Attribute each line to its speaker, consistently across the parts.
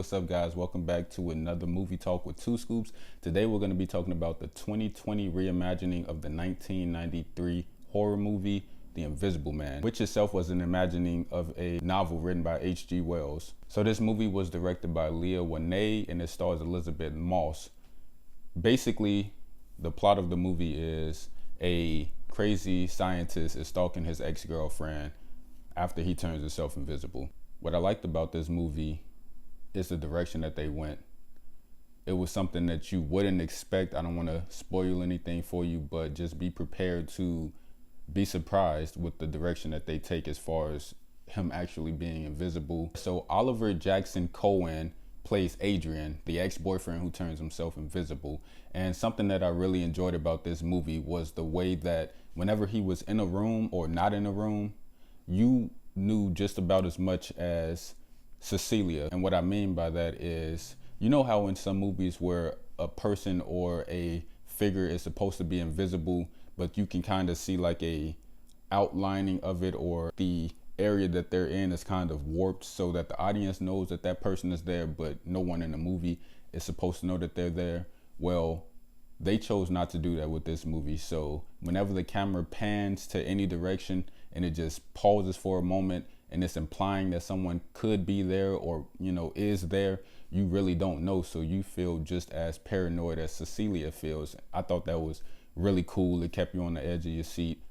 Speaker 1: what's up guys? Welcome back to another movie talk with Two Scoops. Today we're going to be talking about the 2020 reimagining of the 1993 horror movie, The Invisible Man, which itself was an imagining of a novel written by H.G. Wells. So this movie was directed by Leah Wannay and it stars Elisabeth Moss. Basically, the plot of the movie is a crazy scientist is stalking his ex-girlfriend after he turns himself invisible. What I liked about this movie is the direction that they went. It was something that you wouldn't expect. I don't want to spoil anything for you, but just be prepared to be surprised with the direction that they take as far as him actually being invisible. So Oliver Jackson Cohen plays Adrian, the ex-boyfriend who turns himself invisible. And something that I really enjoyed about this movie was the way that whenever he was in a room or not in a room, you knew just about as much as Cecilia. And what I mean by that is, you know how in some movies where a person or a figure is supposed to be invisible, but you can kind of see like a outlining of it, or the area that they're in is kind of warped so that the audience knows that that person is there, but no one in the movie is supposed to know that they're there. Well, they chose not to do that with this movie. So whenever the camera pans to any direction and it just pauses for a moment and it's implying that someone could be there or, you know, is there, you really don't know. So you feel just as paranoid as Cecilia feels. I thought that was really cool. It kept you on the edge of your seat.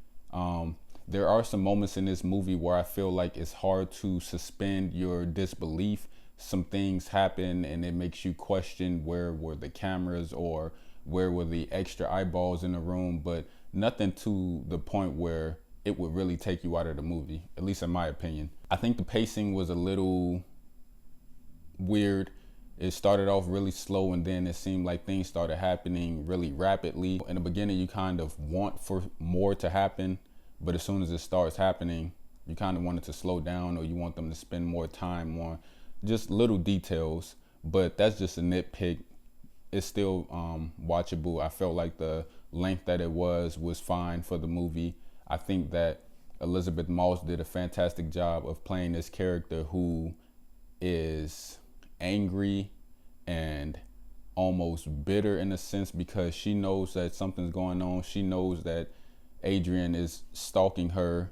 Speaker 1: There are some moments in this movie where I feel like it's hard to suspend your disbelief. Some things happen and it makes you question where were the cameras or where were the extra eyeballs in the room, but nothing to the point where it would really take you out of the movie, at least in my opinion. I think the pacing was a little weird. It started off really slow and then it seemed like things started happening really rapidly. In the beginning, you kind of want for more to happen, but as soon as it starts happening, you kind of want it to slow down, or you want them to spend more time on just little details. But that's just a nitpick. It's still watchable. I felt like the length that it was fine for the movie. I think that Elisabeth Moss did a fantastic job of playing this character who is angry and almost bitter in a sense, because she knows that something's going on. She knows that Adrian is stalking her,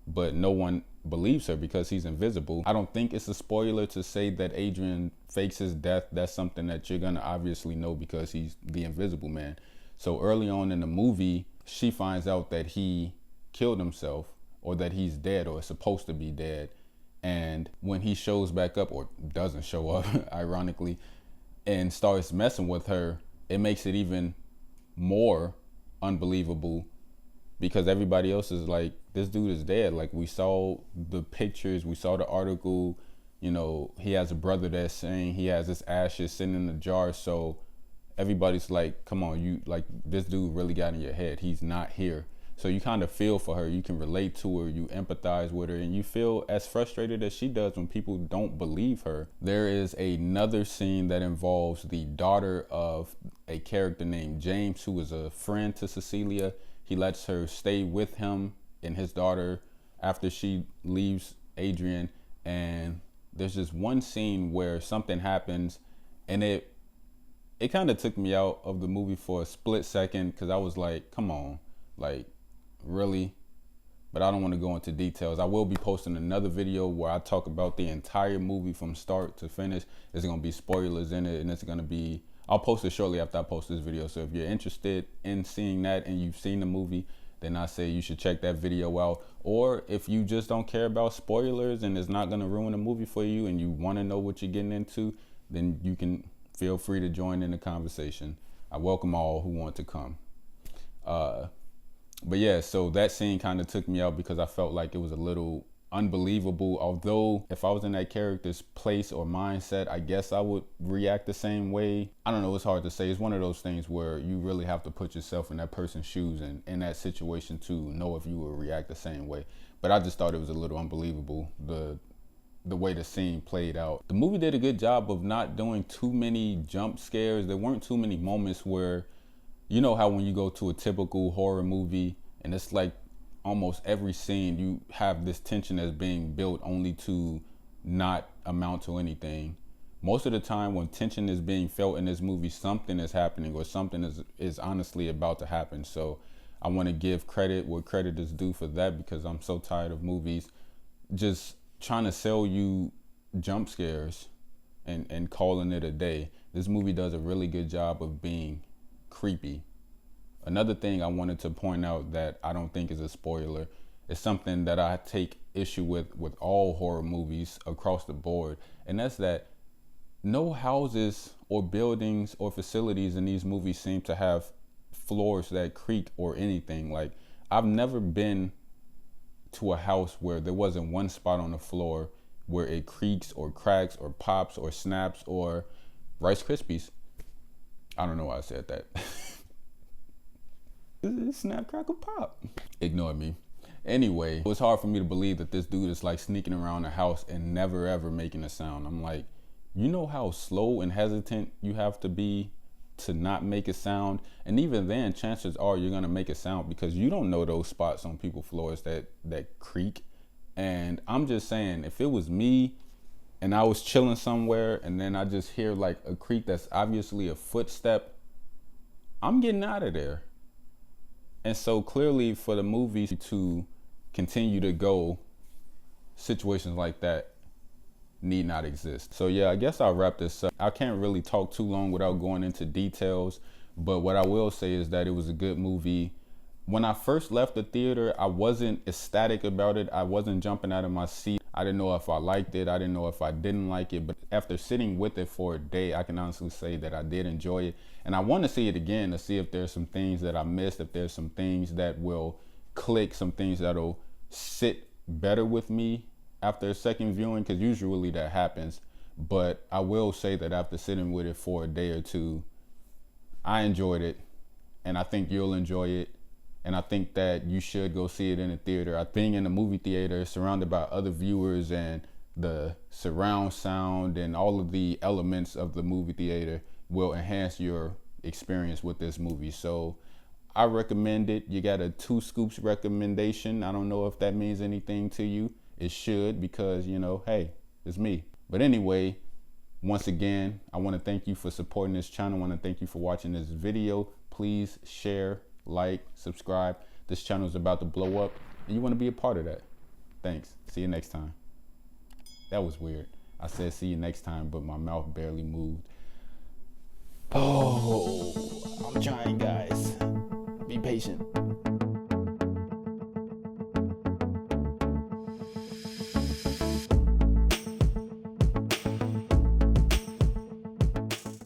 Speaker 1: but no one believes her because he's invisible. I don't think it's a spoiler to say that Adrian fakes his death. That's something that you're gonna obviously know because he's the Invisible Man. So early on in the movie, she finds out that he killed himself, or that he's dead or is supposed to be dead. And when he shows back up, or doesn't show up, ironically, and starts messing with her, it makes it even more unbelievable, because everybody else is like, this dude is dead. Like, we saw the pictures, we saw the article, you know, he has a brother that's saying he has his ashes sitting in a jar. So everybody's like, come on, you, like, this dude really got in your head. He's not here. So you kind of feel for her, you can relate to her, you empathize with her, and you feel as frustrated as she does when people don't believe her. There is another scene that involves the daughter of a character named James, who is a friend to Cecilia. He lets her stay with him and his daughter after she leaves Adrian. And there's just one scene where something happens and it kind of took me out of the movie for a split second, because I was like, come on, like, really? But I don't want to go into details. I will be posting another video where I talk about the entire movie from start to finish. There's going to be spoilers in it, and it's going to be, I'll post it shortly after I post this video. So if you're interested in seeing that and you've seen the movie, then I say you should check that video out. Or if you just don't care about spoilers and it's not going to ruin the movie for you and you want to know what you're getting into, then you can feel free to join in the conversation. I welcome all who want to come. But yeah, so that scene kind of took me out because I felt like it was a little unbelievable. Although if I was in that character's place or mindset, I guess I would react the same way. I don't know, it's hard to say. It's one of those things where you really have to put yourself in that person's shoes and in that situation to know if you would react the same way. But I just thought it was a little unbelievable, the way the scene played out. The movie did a good job of not doing too many jump scares. There weren't too many moments where, you know how when you go to a typical horror movie and it's like almost every scene you have this tension that's being built only to not amount to anything. Most of the time when tension is being felt in this movie, something is happening or something is honestly about to happen. So I want to give credit where credit is due for that, because I'm so tired of movies just trying to sell you jump scares and calling it a day. This movie does a really good job of being creepy. Another thing I wanted to point out that I don't think is a spoiler is something that I take issue with all horror movies across the board, and that's that no houses or buildings or facilities in these movies seem to have floors that creak or anything. Like, I've never been to a house where there wasn't one spot on the floor where it creaks or cracks or pops or snaps or Rice Krispies. I don't know why I said that. Snap, crackle, pop. Ignore me. Anyway, it was hard for me to believe that this dude is like sneaking around the house and never ever making a sound. I'm like, you know how slow and hesitant you have to be to not make a sound? And even then, chances are you're gonna make a sound because you don't know those spots on people's floors that creak. And I'm just saying, if it was me and I was chilling somewhere and then I just hear like a creak that's obviously a footstep, I'm getting out of there. And so clearly for the movies to continue to go, situations like that need not exist. So yeah, I guess I'll wrap this up. I can't really talk too long without going into details, but what I will say is that it was a good movie. When I first left the theater, I wasn't ecstatic about it. I wasn't jumping out of my seat. I didn't know if I liked it. I didn't know if I didn't like it. But after sitting with it for a day, I can honestly say that I did enjoy it. And I want to see it again to see if there's some things that I missed, if there's some things that will click, some things that'll sit better with me after a second viewing, because usually that happens. But I will say that after sitting with it for a day or two, I enjoyed it, and I think you'll enjoy it. And I think that you should go see it in a theater. Being in a movie theater, surrounded by other viewers and the surround sound and all of the elements of the movie theater will enhance your experience with this movie. So I recommend it. You got a 2 scoops recommendation. I don't know if that means anything to you. It should, because, you know, hey, it's me. But anyway, once again, I want to thank you for supporting this channel. I want to thank you for watching this video. Please share, like, subscribe. This channel is about to blow up, and you want to be a part of that. Thanks. See you next time. That was weird. I said see you next time, but my mouth barely moved. Oh, I'm trying, guys. Be patient.